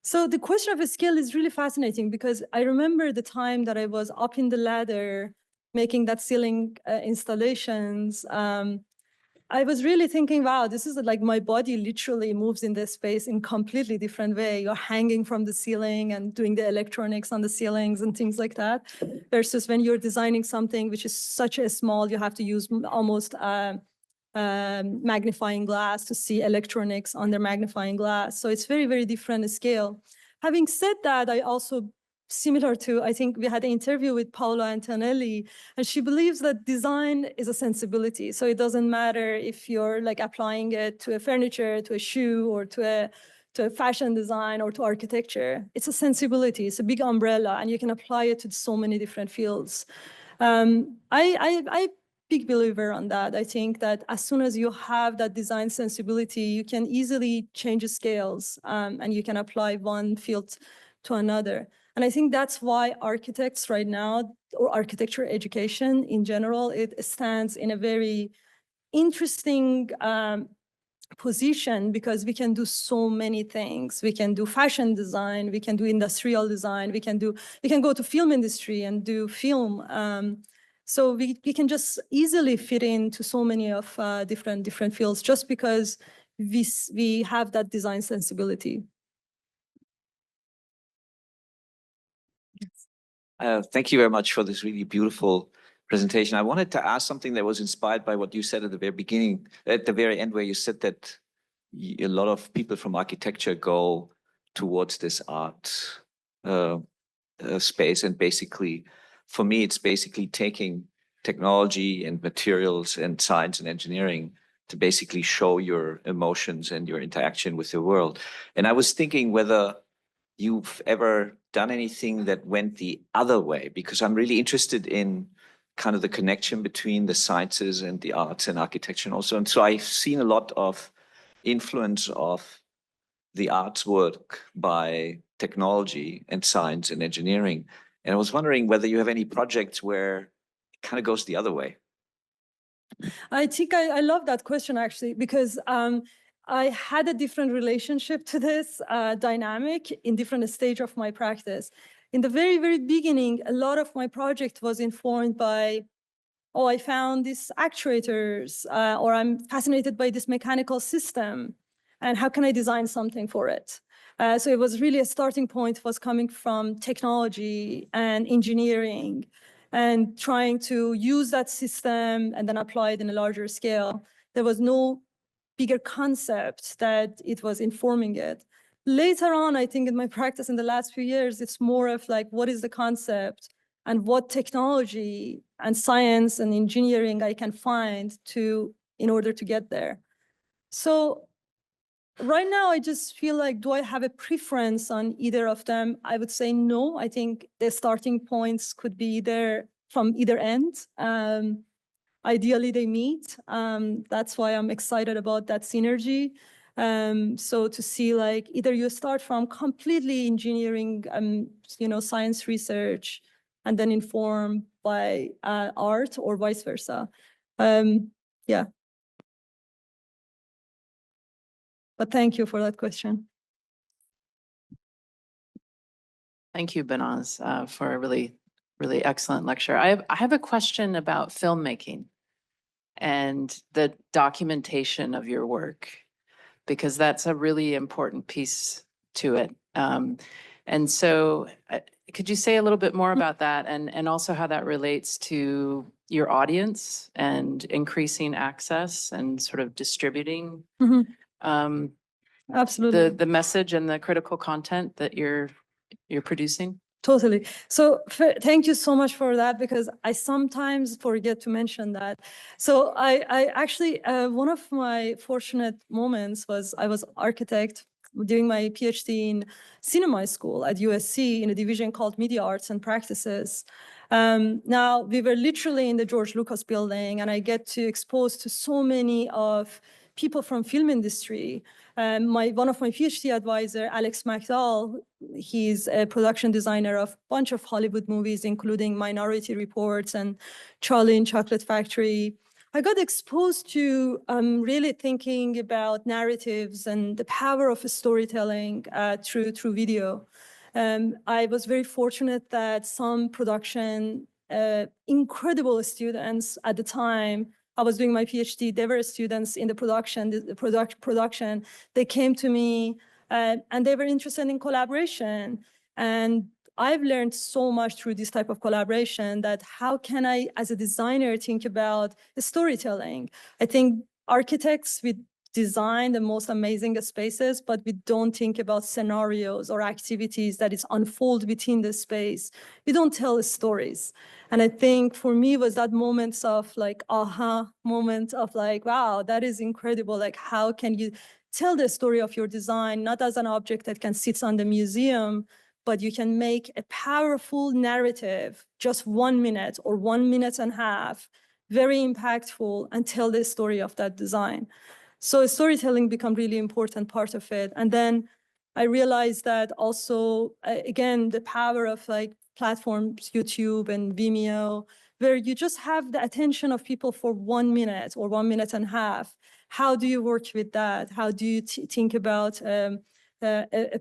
So the question of a scale is really fascinating, because I remember the time that I was up in the ladder making that ceiling installations. I was really thinking, wow, this is like my body literally moves in this space in completely different way. You're hanging from the ceiling and doing the electronics on the ceilings and things like that, versus when you're designing something which is such a small, you have to use almost magnifying glass to see electronics under magnifying glass. So it's very, very different scale. Having said that, I also, similar to, I think we had an interview with Paola Antonelli, and she believes that design is a sensibility. So it doesn't matter if you're like applying it to a furniture, to a shoe, or to a fashion design, or to architecture. It's a sensibility, it's a big umbrella, and you can apply it to so many different fields. I big believer on that. I think that as soon as you have that design sensibility, you can easily change the scales, and you can apply one field to another. And I think that's why architects right now, or architecture education in general, it stands in a very interesting position, because we can do so many things. We can do fashion design, we can do industrial design, we can go to film industry and do film. So we can just easily fit into so many of different fields, just because we have that design sensibility. Thank you very much for this really beautiful presentation. I wanted to ask something that was inspired by what you said at the very beginning, at the very end, where you said that a lot of people from architecture go towards this art space. And basically, for me, it's basically taking technology and materials and science and engineering to basically show your emotions and your interaction with the world. And I was thinking whether you've ever done anything that went the other way, because I'm really interested in kind of the connection between the sciences and the arts and architecture also. And so I've seen a lot of influence of the arts work by technology and science and engineering. And I was wondering whether you have any projects where it kind of goes the other way. I think I love that question, actually, because I had a different relationship to this dynamic in different stage of my practice. In the very, very beginning, a lot of my project was informed by, oh, I found these actuators, or I'm fascinated by this mechanical system, and how can I design something for it? So it was really a starting point was coming from technology and engineering, and trying to use that system and then apply it in a larger scale. There was no bigger concept that it was informing it. later on, I think in my practice in the last few years, it's more of like, what is the concept and what technology and science and engineering I can find in order to get there. So right now, I just feel like, do I have a preference on either of them? I would say no. I think the starting points could be either from either end. Ideally, they meet. That's why I'm excited about that synergy. So to see like either you start from completely engineering, science research, and then informed by art, or vice versa. Yeah. But thank you for that question. Thank you, Behnaz, for a really, really excellent lecture. I have a question about filmmaking and the documentation of your work, because that's a really important piece to it. And so could you say a little bit more about that, and also how that relates to your audience and increasing access and sort of distributing Absolutely. the message and the critical content that you're producing? Totally. So thank you so much for that, because I sometimes forget to mention that. So I actually, one of my fortunate moments was I was architect doing my PhD in cinema school at USC in a division called Media Arts and Practices. Now, we were literally in the George Lucas building, and I get to expose to so many of people from film industry. One of my PhD advisor, Alex McDowell, he's a production designer of a bunch of Hollywood movies, including Minority Reports and Charlie and Chocolate Factory. I got exposed to really thinking about narratives and the power of storytelling through video. I was very fortunate that some production, incredible students at the time, I was doing my PhD, they were students in the production. They came to me and they were interested in collaboration. And I've learned so much through this type of collaboration, that how can I, as a designer, think about storytelling? I think architects, we design the most amazing spaces, but we don't think about scenarios or activities that is unfold within the space. We don't tell stories. And I think for me was that moments of like, aha, moment of like, wow, that is incredible. Like, how can you tell the story of your design, not as an object that can sit on the museum, but you can make a powerful narrative, just 1 minute or 1 minute and a half, very impactful, and tell the story of that design. So storytelling become really important part of it. And then I realized that also, again, the power of like platforms, YouTube and Vimeo, where you just have the attention of people for 1 minute or 1 minute and a half. How do you work with that? How do you think about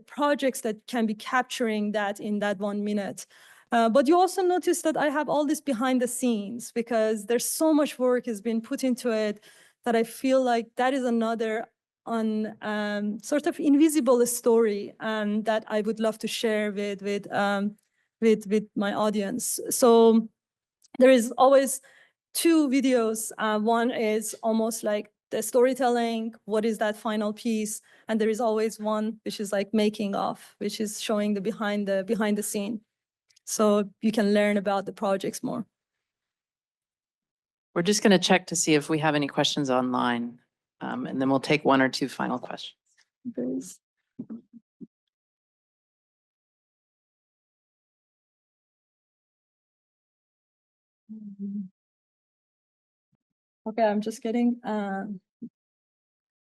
projects that can be capturing that in that 1 minute? But you also notice that I have all this behind the scenes, because there's so much work has been put into it, that I feel like that is another sort of invisible story that I would love to share with my audience. So there is always 2 videos. One is almost like the storytelling, what is that final piece? And there is always one which is like making of, which is showing the behind the scene. So you can learn about the projects more. We're just going to check to see if we have any questions online, and then we'll take 1 or 2 final questions. There's- Okay, I'm just getting.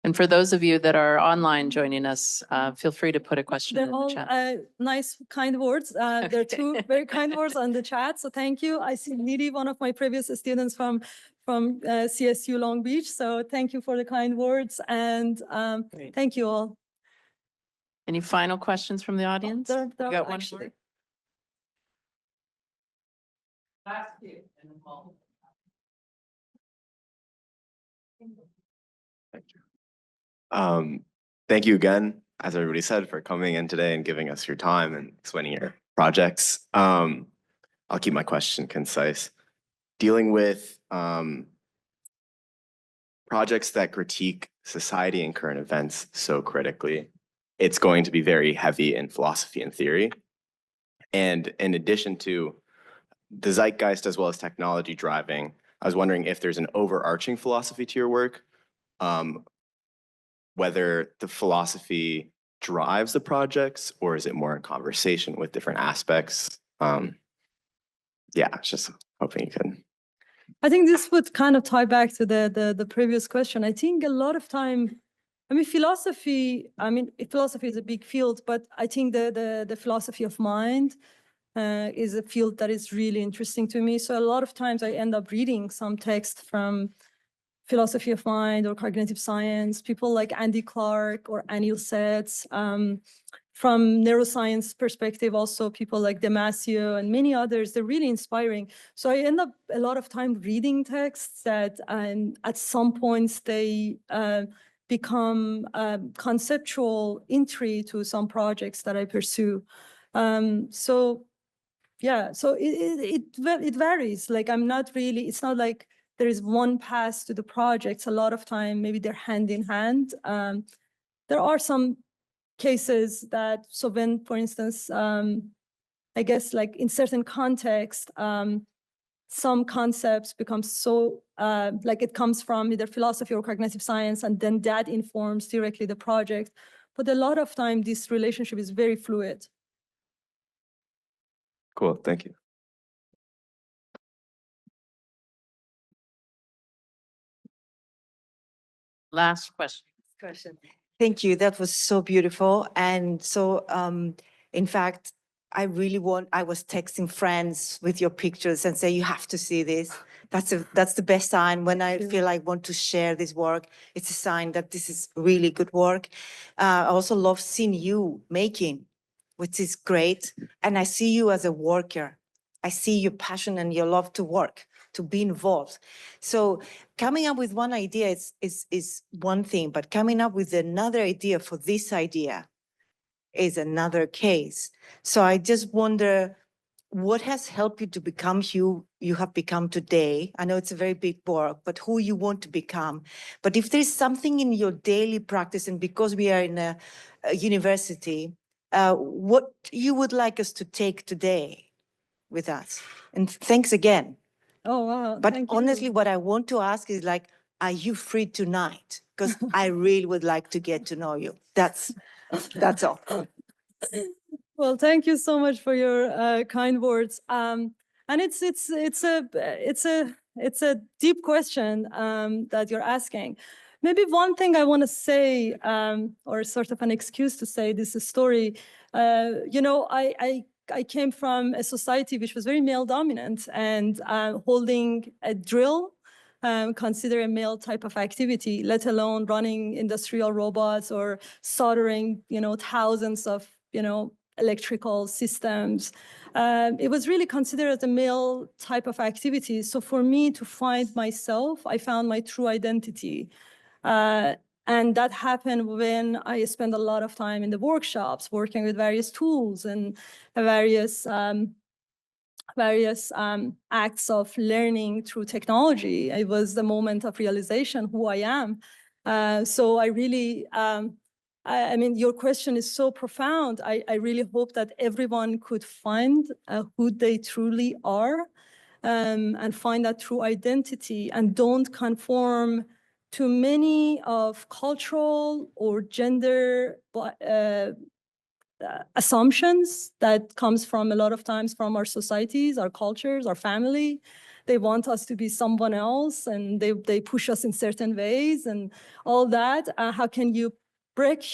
And for those of you that are online joining us, feel free to put a question in They're the all chat. nice, kind words. There are 2 very kind words on the chat, so thank you. I see Nidhi, one of my previous students from CSU Long Beach, so thank you for the kind words, and Great. thank you all. Any final questions from the audience? There We got one actually. more. Last few, and then we'll- Thank you again, as everybody said, for coming in today and giving us your time and explaining your projects. I'll keep my question concise. Dealing with projects that critique society and current events so critically, it's going to be very heavy in philosophy and theory. And in addition to the zeitgeist as well as technology driving, I was wondering if there's an overarching philosophy to your work, whether the philosophy drives the projects or is it more in conversation with different aspects? Yeah, I was just hoping you could. I think this would kind of tie back to the previous question. I think a lot of time, philosophy is a big field, but I think the philosophy of mind is a field that is really interesting to me. So a lot of times I end up reading some text from philosophy of mind or cognitive science, people like Andy Clark or Anil Seth. From neuroscience perspective, also people like Damasio and many others, they're really inspiring. So I end up a lot of time reading texts that at some points they become conceptual entry to some projects that I pursue. So it varies. Like it's not like there is one path to the projects. A lot of time, maybe they're hand in hand. There are some cases that, so when, for instance, I guess like in certain context, some concepts become so, like it comes from either philosophy or cognitive science, and then that informs directly the project. But a lot of time, this relationship is very fluid. Cool, thank you. Last question. Question. Thank you. That was so beautiful. And so, in fact, I was texting friends with your pictures and say, you have to see this. That's the best sign when I feel I want to share this work. It's a sign that this is really good work. I also love seeing you making, which is great. And I see you as a worker. I see your passion and your love to work, to be involved. So coming up with one idea is one thing, but coming up with another idea for this idea is another case. So I just wonder, what has helped you to become who you have become today? I know it's a very big work, but who you want to become. But if there's something in your daily practice, and because we are in a university, what you would like us to take today with us? And thanks again. Oh, wow. But Thank you. honestly, what I want to ask is like, are you free tonight? Because I really would like to get to know you. That's all. Well, thank you so much for your kind words. And it's a deep question that you're asking. Maybe one thing I want to say, or sort of an excuse to say this story. I came from a society which was very male dominant, and holding a drill consider a male type of activity, let alone running industrial robots or soldering, thousands of, electrical systems. It was really considered as a male type of activity. So for me to find myself, I found my true identity. And that happened when I spent a lot of time in the workshops, working with various tools and various acts of learning through technology. It was the moment of realization who I am. So I really, your question is so profound. I really hope that everyone could find who they truly are and find that true identity, and don't conform to many of cultural or gender assumptions that comes from a lot of times from our societies, our cultures, our family. They want us to be someone else, and they push us in certain ways and all that. How can you break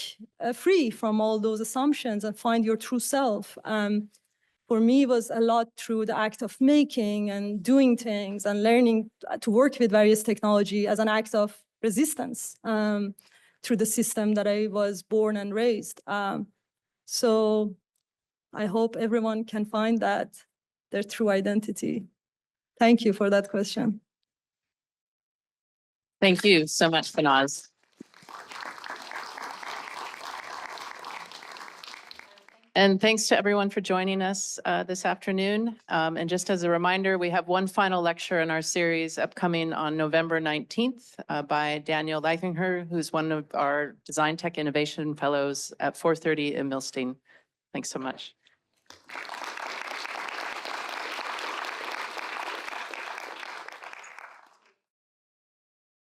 free from all those assumptions and find your true self? For me, it was a lot through the act of making and doing things and learning to work with various technology as an act of resistance through the system that I was born and raised. So I hope everyone can find that their true identity. Thank you for that question. Thank you so much, Behnaz. And thanks to everyone for joining us this afternoon. And just as a reminder, we have one final lecture in our series upcoming on November 19th by Daniel Leichinger, who's one of our Design Tech Innovation Fellows at 4:30 in Milstein. Thanks so much.